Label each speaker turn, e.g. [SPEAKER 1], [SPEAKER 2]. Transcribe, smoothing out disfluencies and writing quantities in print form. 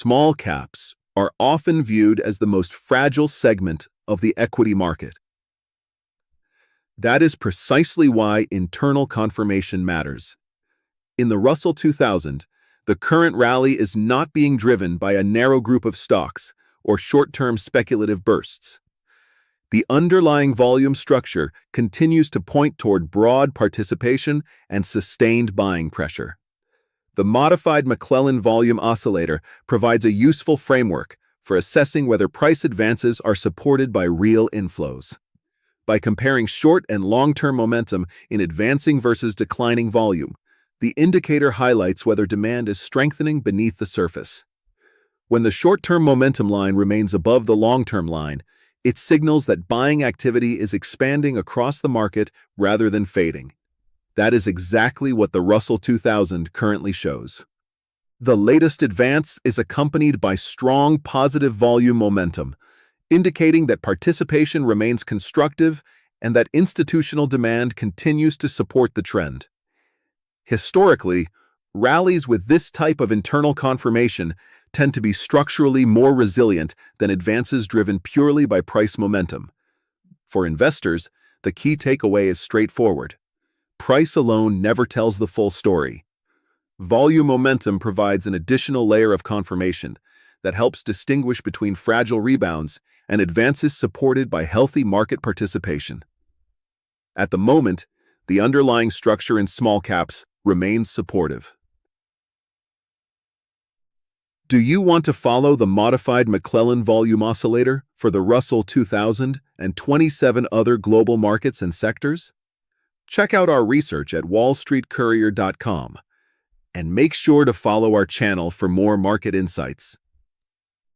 [SPEAKER 1] small caps are often viewed as the most fragile segment of the equity market. That is precisely why internal confirmation matters. In the Russell 2000, the current rally is not being driven by a narrow group of stocks or short-term speculative bursts. The underlying volume structure continues to point toward broad participation and sustained buying pressure. The Modified McClellan Volume Oscillator provides a useful framework for assessing whether price advances are supported by real inflows. By comparing short and long-term momentum in advancing versus declining volume, the indicator highlights whether demand is strengthening beneath the surface. When the short-term momentum line remains above the long-term line, it signals that buying activity is expanding across the market rather than fading. That is exactly what the Russell 2000 currently shows. The latest advance is accompanied by strong positive volume momentum, indicating that participation remains constructive and that institutional demand continues to support the trend. Historically, rallies with this type of internal confirmation tend to be structurally more resilient than advances driven purely by price momentum. For investors, the key takeaway is straightforward. Price alone never tells the full story. Volume momentum provides an additional layer of confirmation that helps distinguish between fragile rebounds and advances supported by healthy market participation. At the moment, the underlying structure in small caps remains supportive. Do you want to follow the Modified McClellan Volume Oscillator for the Russell 2000 and 27 other global markets and sectors? Check out our research at WallStreetCourier.com and make sure to follow our channel for more market insights.